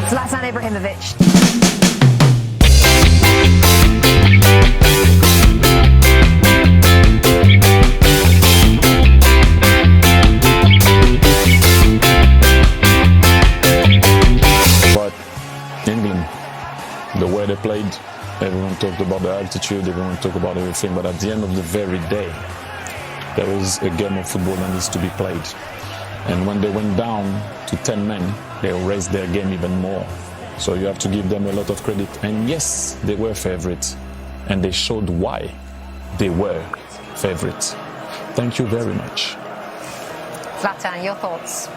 Zlatan Ibrahimovic. But England, the way they played, everyone talked about the altitude, everyone talked about everything, but at the end of the very day, there is a game of football that needs to be played. And when they went down to 10 men, they raised their game even more. So you have to give them a lot of credit. And yes, they were favorites. And they showed why they were favorites. Thank you very much. Zlatan, your thoughts?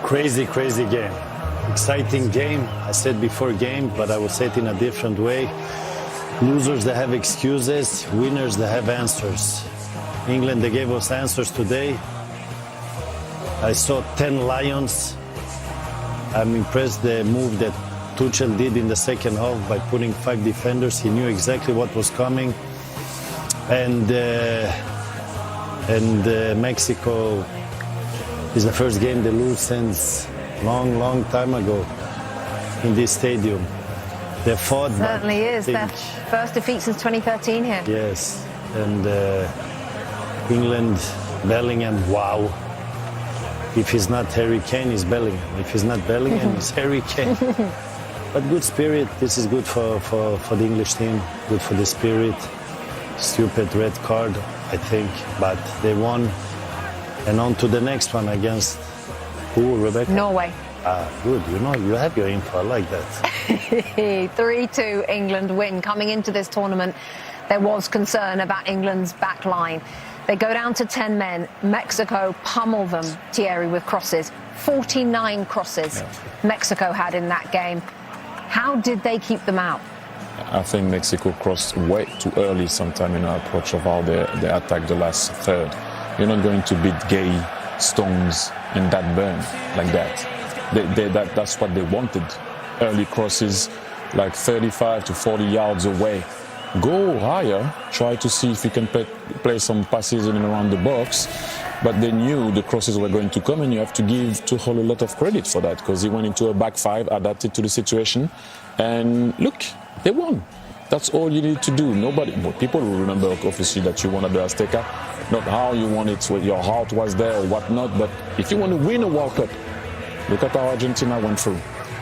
Crazy game. Exciting game. I said before game, but I will say it in a different way. Losers, they have excuses. Winners, they have answers. England, they gave us answers today. I saw 10 lions. I'm impressed the move that Tuchel did in the second half by putting 5 defenders. He knew exactly what was coming. And Mexico is the first game they lose since long time ago in this stadium. They fought. Certainly is. Their first defeat since 2013 here. Yes. And England, Bellingham, wow. If he's not Harry Kane, he's Bellingham. If he's not Bellingham, he's Harry Kane. But good spirit. This is good for the English team. Good for the spirit. Stupid red card, I think. But they won. And on to the next one against who, Rebecca? Norway. Good. You know, you have your info. I like that. 3-2 England win. Coming into this tournament, there was concern about England's back line. They go down to 10 men. Mexico pummel them, Thierry, with crosses. 49 crosses Mexico had in that game. How did they keep them out? I think Mexico crossed way too early sometime in our approach of how they attacked the last third. You're not going to beat Gay, Stones, and that burn like that. That's what they wanted. Early crosses, like 35 to 40 yards away. Go higher, try to see if you can play some passes in and around the box. But they knew the crosses were going to come, and you have to give Tuchel a lot of credit for that, because he went into a back five, adapted to the situation, and look, they won. That's all you need to do. People will remember, obviously, that you won at the Azteca, not how you won it, what your heart was there or whatnot. But if you want to win a World Cup, look at how Argentina went through.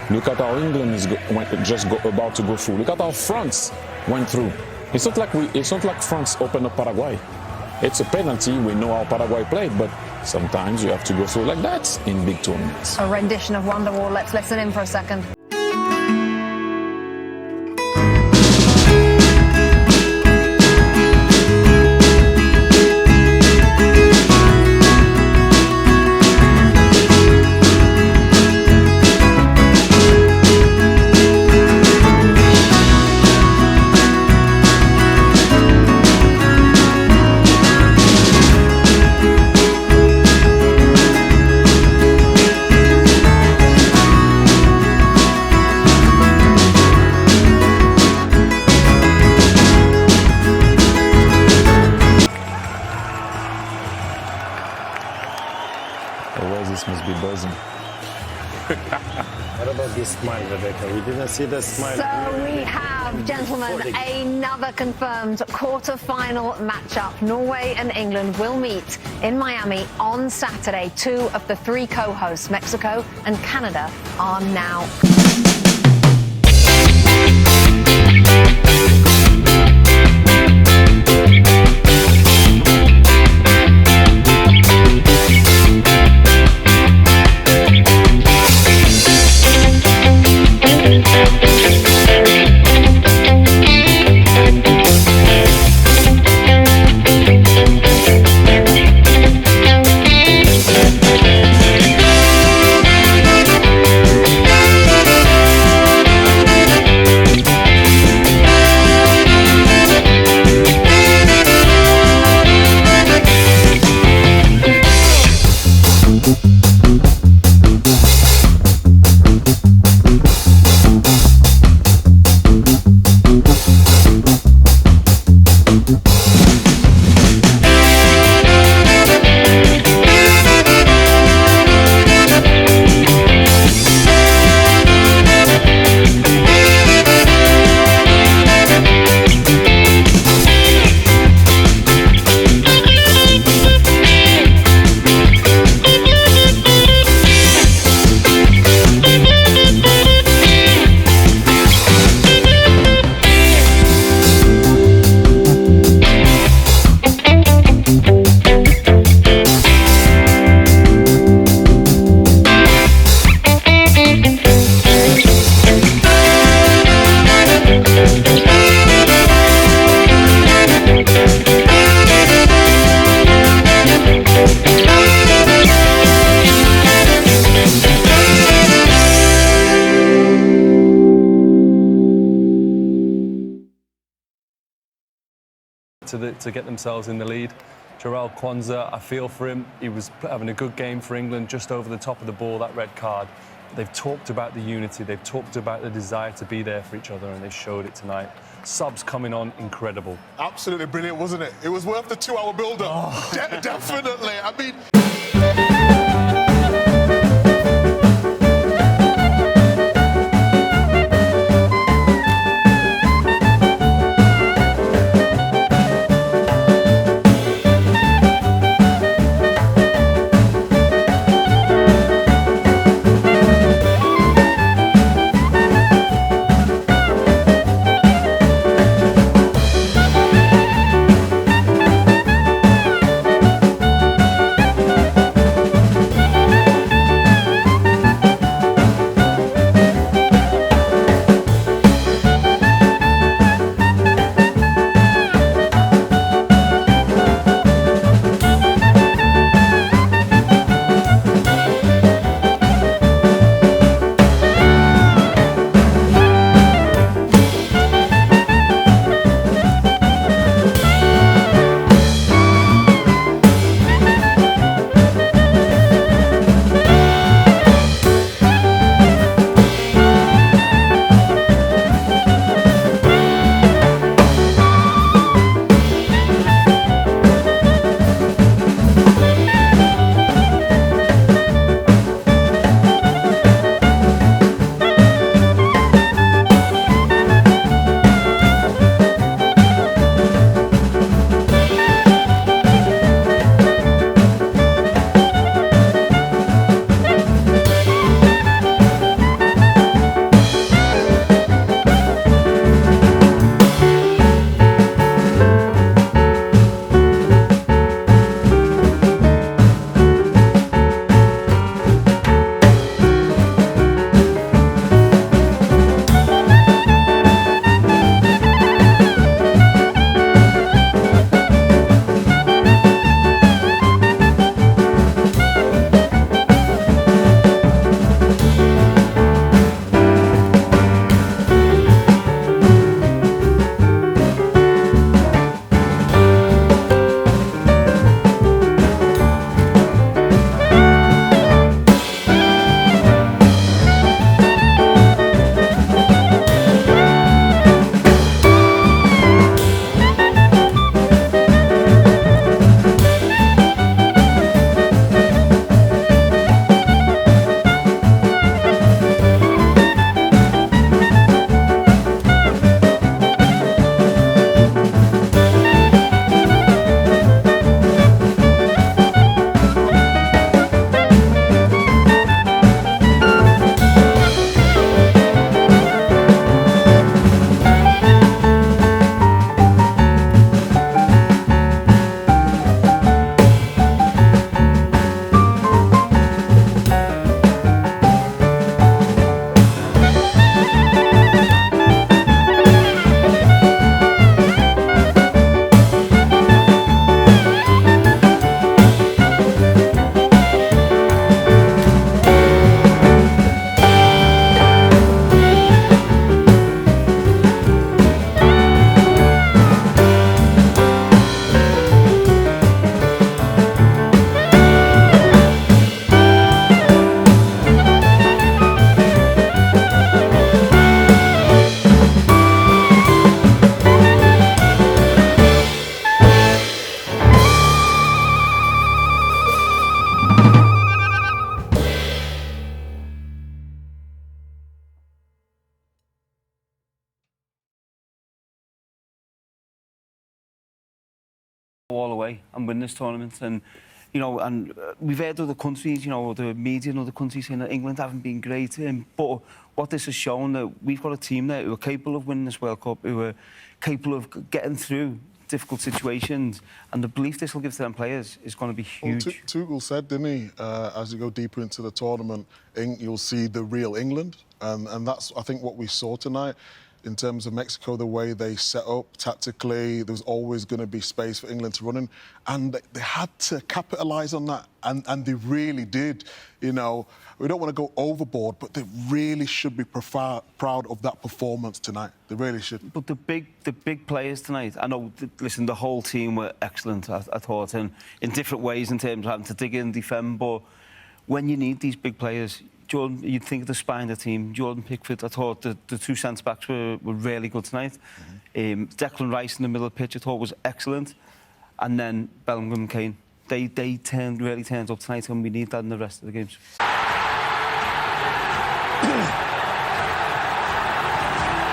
Look at how England is about to go through. Look at how France went through. It's not like France opened up Paraguay. It's a penalty. We know how Paraguay played, but sometimes you have to go through like that in big tournaments. A rendition of Wonderwall. Let's listen in for a second. Oasis must be buzzing. What about this smile, Rebecca? We didn't see that smile. So we have, gentlemen, another confirmed quarter-final matchup. Norway and England will meet in Miami on Saturday. 2 of the 3 co-hosts, Mexico and Canada, are now. to get themselves in the lead. Jarrell Kwanzaa, I feel for him. He was having a good game for England, just over the top of the ball, that red card. They've talked about the unity, they've talked about the desire to be there for each other, and they showed it tonight. Subs coming on, incredible. Absolutely brilliant, wasn't it? It was worth the 2-hour build-up. Oh. Definitely. I mean... all the way and win this tournament. And you know, and we've heard other countries, you know, the media in other countries saying that England haven't been great. But what this has shown, that we've got a team there who are capable of winning this World Cup, who are capable of getting through difficult situations, and the belief this will give to them players is going to be huge. Well, Tuchel said, didn't he, as you go deeper into the tournament, you'll see the real England, and that's, I think, what we saw tonight. in terms of Mexico, the way they set up tactically. There was always going to be space for England to run in, and they had to capitalise on that, and they really did. You know, we don't want to go overboard, but they really should be proud of that performance tonight. They really should. But the big players tonight, I know, listen, the whole team were excellent, I thought, and in different ways in terms of having to dig in and defend, but when you need these big players, Jordan, you'd think of the spine of the team. Jordan Pickford, I thought the two centre-backs were really good tonight. Declan Rice in the middle of the pitch, I thought was excellent. And then Bellingham and Kane. They really turned up tonight, and we need that in the rest of the games.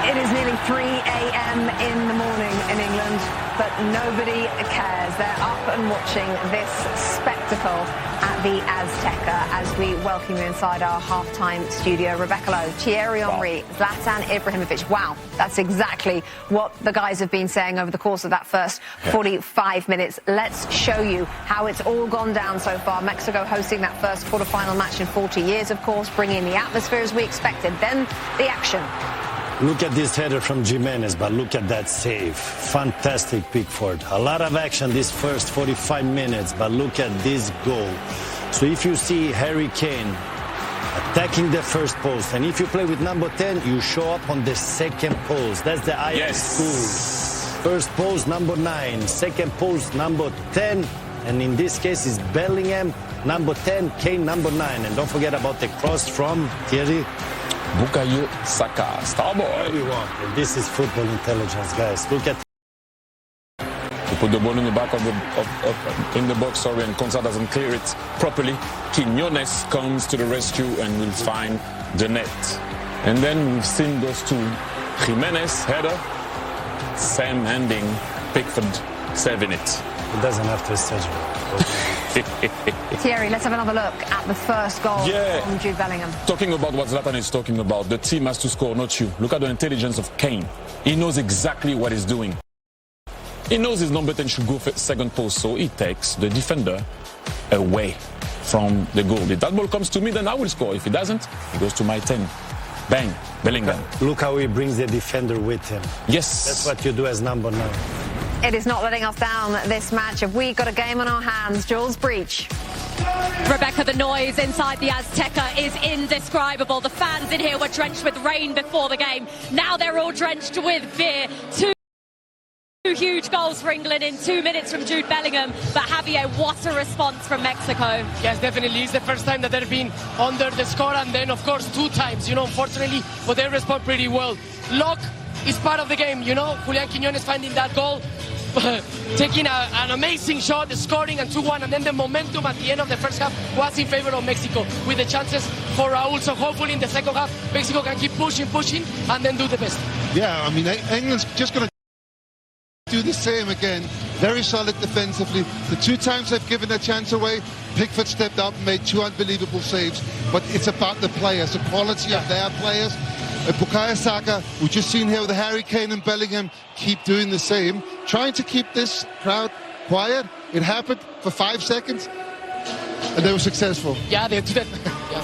It is nearly 3 a.m. in the morning in England, but nobody cares. They're up and watching this spectacle at the Azteca as we welcome you inside our half-time studio. Rebecca Lowe, Thierry Henry, Zlatan Ibrahimovic. Wow, that's exactly what the guys have been saying over the course of that first 45 minutes. Let's show you how it's all gone down so far. Mexico hosting that first quarter-final match in 40 years, of course, bringing the atmosphere as we expected. Then the action. Look at this header from Jimenez, but look at that save. Fantastic, Pickford. A lot of action this first 45 minutes, but look at this goal. So if you see Harry Kane attacking the first post, and if you play with number 10, you show up on the second post. That's the Ajax school. First post, number 9. Second post, number 10. And in this case, it's Bellingham, number 10, Kane, number 9. And don't forget about the cross from Thierry. Bukayo Saka, Starboy. This is football intelligence, guys. Look at. To put the ball in the back in the box, sorry, and Konsa doesn't clear it properly. Quiñones comes to the rescue and will find the net. And then we've seen those two. Jimenez, header. Sam handing, Pickford saving it. He doesn't have to surgery. Thierry, let's have another look at the first goal from Jude Bellingham. Talking about what Zlatan is talking about, the team has to score, not you. Look at the intelligence of Kane. He knows exactly what he's doing. He knows his number 10 should go for second post, so he takes the defender away from the goal. If that ball comes to me, then I will score. If it doesn't, it goes to my 10. Bang, Bellingham. Look how he brings the defender with him. Yes. That's what you do as number 9. It is not letting us down, this match. Have we got a game on our hands? Jules Breach. Rebecca, the noise inside the Azteca is indescribable. The fans in here were drenched with rain before the game. Now they're all drenched with fear. Two huge goals for England in 2 minutes from Jude Bellingham. But Javier, what a response from Mexico. Yes, definitely. It's the first time that they've been under the score, and then, of course, 2 times, unfortunately, but they respond pretty well. Luck is part of the game, Julian Quiñones finding that goal, taking an amazing shot, scoring, and 2-1, and then the momentum at the end of the first half was in favor of Mexico, with the chances for Raúl. So hopefully in the second half, Mexico can keep pushing, and then do the best. Yeah, I mean, England's just going to do the same again. Very solid defensively. The 2 times they've given their chance away, Pickford stepped up and made 2 unbelievable saves. But it's about the players, the quality of their players. Bukayo Saka, we've just seen here with Harry Kane and Bellingham, keep doing the same, trying to keep this crowd quiet. It happened for 5 seconds, and they were successful. Yeah, they did it.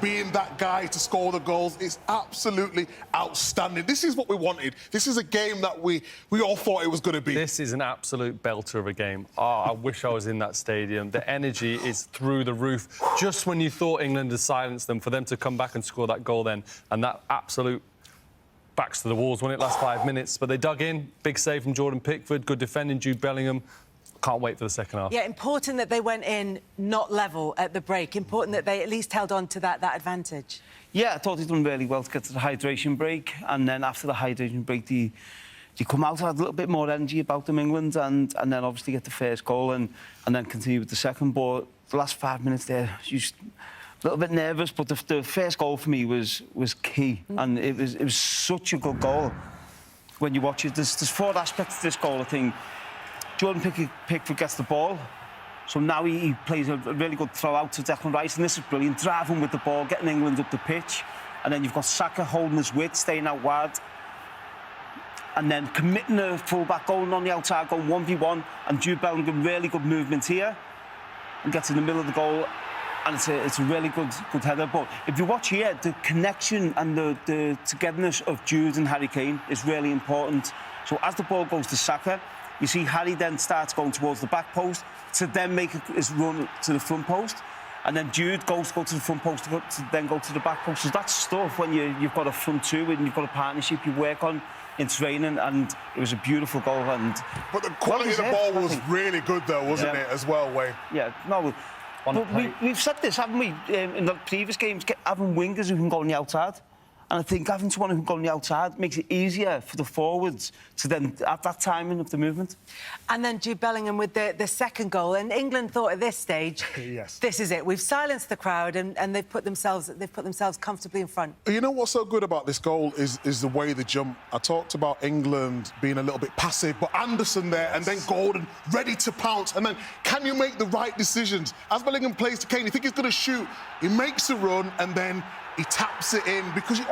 Being that guy to score the goals is absolutely outstanding. This is what we wanted. This is a game that we all thought it was going to be. This is an absolute belter of a game. Oh, I wish I was in that stadium. The energy is through the roof. Just when you thought England had silenced them, for them to come back and score that goal then, and that absolute backs to the walls, wasn't it, last 5 minutes? But they dug in. Big save from Jordan Pickford. Good defending, Jude Bellingham. Can't wait for the second half. Yeah, important that they went in not level at the break. Important that they at least held on to that advantage. Yeah, I thought they'd done really well to get to the hydration break. And then after the hydration break, they come out had a little bit more energy about them, England, and then obviously get the first goal and then continue with the second. But the last 5 minutes there, just a little bit nervous, but the first goal for me was key, and it was such a good goal. When you watch it, there's 4 aspects to this goal. I think Jordan Pickford gets the ball, so now he plays a really good throw out to Declan Rice, and this is brilliant. Driving with the ball, getting England up the pitch, and then you've got Saka holding his width, staying out wide, and then committing the full-back, going on the outside, going 1v1, and Jude Bellingham, really good movement here, and gets in the middle of the goal. and it's a really good header. But if you watch here, the connection and the togetherness of Jude and Harry Kane is really important. So as the ball goes to Saka, you see Harry then starts going towards the back post to then make his run to the front post. And then Jude goes to go to the front post to then go to the back post. So that's stuff when you've got a front two and you've got a partnership you work on in training, and it was a beautiful goal. But the quality of the ball was really good, though, wasn't it, as well, Wayne? Yeah, no. But we've said this, haven't we, in the previous games, having wingers who can go on the outside. And I think having someone who can go on the outside makes it easier for the forwards to then have that timing of the movement. And then Jude Bellingham with the second goal. And England thought at this stage, yes, this is it. We've silenced the crowd and they've put themselves comfortably in front. You know what's so good about this goal is the way they jump. I talked about England being a little bit passive, but Anderson there, and then Gordon ready to pounce. And then can you make the right decisions? As Bellingham plays to Kane, you think he's going to shoot. He makes a run, and then he taps it in, because you're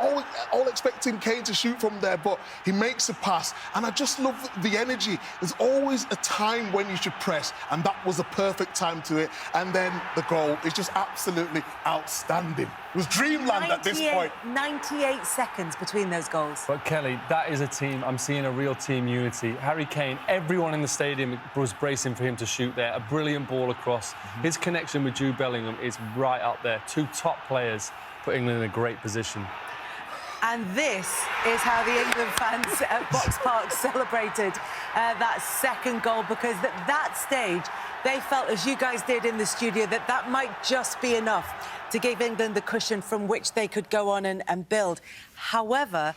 all expecting Kane to shoot from there, but he makes a pass. And I just love the energy. There's always a time when you should press, and that was the perfect time to it. And then the goal is just absolutely outstanding. It was dreamland at this point. 98 seconds between those goals. But Kelly, that is a team. I'm seeing a real team unity. Harry Kane, everyone in the stadium was bracing for him to shoot there. A brilliant ball across. His connection with Jude Bellingham is right up there. Two top players put England in a great position. And this is how the England fans at Box Park celebrated that second goal, because at that stage, they felt, as you guys did in the studio, that might just be enough to give England the cushion from which they could go on and build. However,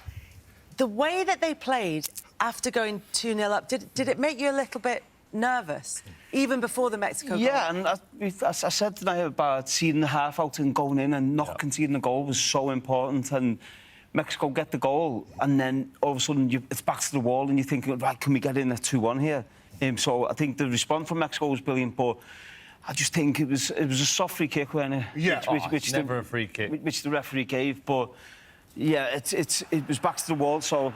the way that they played after going 2-0 up, did it make you a little bit nervous, even before the Mexico goal? Yeah, and I said tonight about seeing the half out and going in and not conceding the goal was so important. And Mexico get the goal, and then all of a sudden it's back to the wall, and you're thinking, right, can we get in at 2-1 here? So I think the response from Mexico was brilliant, but I just think it was a soft free kick, wasn't it? Which never a free kick. Which the referee gave, but yeah, it was back to the wall, so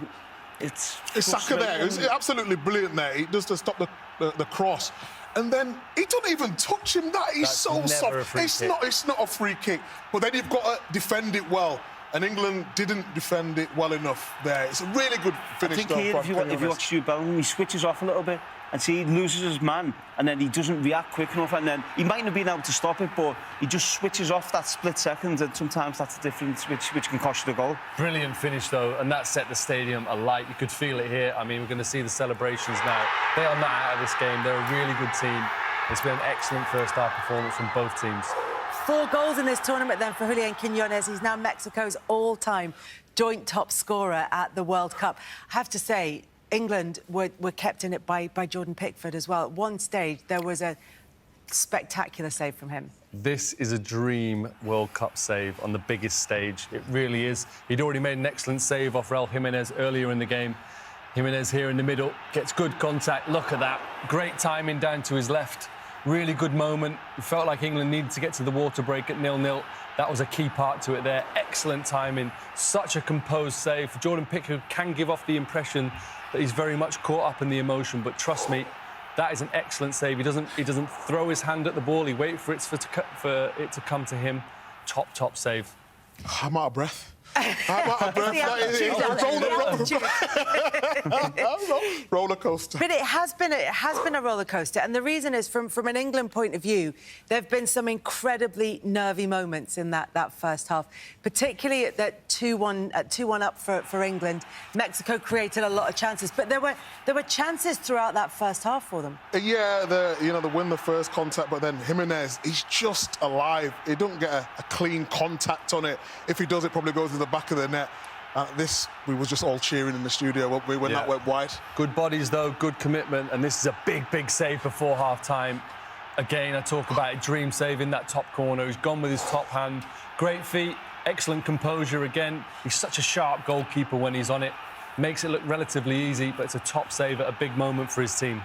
it's Saka there. It was absolutely brilliant there. He does to stop the cross. And then he don't even touch him. That's so soft. It's not a free kick. But then you've got to defend it well. And England didn't defend it well enough there. It's a really good finish. I think here, if you watch Jude Bellingham, he switches off a little bit, and see, he loses his man, and then he doesn't react quick enough, and then he might have been able to stop it, but he just switches off that split second, and sometimes that's the difference which can cost you the goal. Brilliant finish, though, and that set the stadium alight. You could feel it here. I mean, we're going to see the celebrations now. They are not out of this game. They're a really good team. It's been an excellent first-half performance from both teams. 4 goals in this tournament then for Julian Quiñones. He's now Mexico's all-time joint top scorer at the World Cup. I have to say, England were kept in it by Jordan Pickford as well. At one stage, there was a spectacular save from him. This is a dream World Cup save on the biggest stage. It really is. He'd already made an excellent save off Raúl Jiménez earlier in the game. Jiménez here in the middle, gets good contact. Look at that. Great timing down to his left. Really good moment. It felt like England needed to get to the water break at 0-0. That was a key part to it there. Excellent timing. Such a composed save. Jordan Pickford can give off the impression that he's very much caught up in the emotion, but trust me, that is an excellent save. He doesn't throw his hand at the ball. He waits for it to come to him. Top save. I'm out of breath. I'm out of breath. Roller coaster. But it has been a roller coaster, and the reason is from an England point of view, there have been some incredibly nervy moments in that first half, particularly at that 2-1 up for England. Mexico created a lot of chances, but there were chances throughout that first half for them. Yeah, they win the first contact, but then Jimenez, he's just alive. He don't get a clean contact on it. If he does, it probably goes to the back of the net. We was just all cheering in the studio, weren't we, when that went wide. Good bodies, though, good commitment, and this is a big save before half-time. Again, I talk about it, dream save in that top corner. He's gone with his top hand. Great feet, excellent composure again. He's such a sharp goalkeeper when he's on it. Makes it look relatively easy, but it's a top save at a big moment for his team.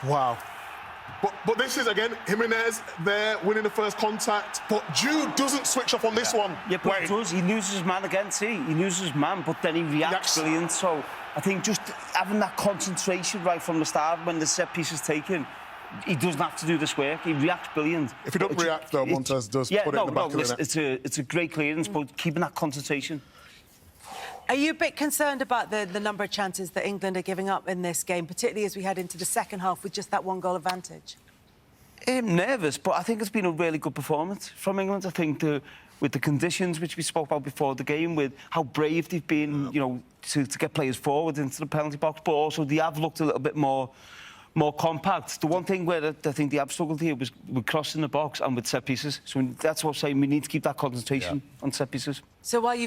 Wow. But this is, again, Jimenez there winning the first contact. But Jude doesn't switch off on this one. Yeah, but he does. He loses his man again, see? He loses his man, but then he reacts brilliant. So I think just having that concentration right from the start when the set piece is taken he doesn't have to do this work. He reacts brilliant. If he don't react, though, Montez does put it in the back of the net. It's a great clearance, but keeping that concentration. Are you a bit concerned about the number of chances that England are giving up in this game, particularly as we head into the second half with just that one goal advantage? I'm nervous, but I think it's been a really good performance from England. I think with the conditions which we spoke about before the game, with how brave they've been, you know, to get players forward into the penalty box, but also they have looked a little bit more compact. The one thing where I think they have struggled here was with crossing the box and with set pieces. So that's what I'm saying, we need to keep that concentration on set pieces. So while you've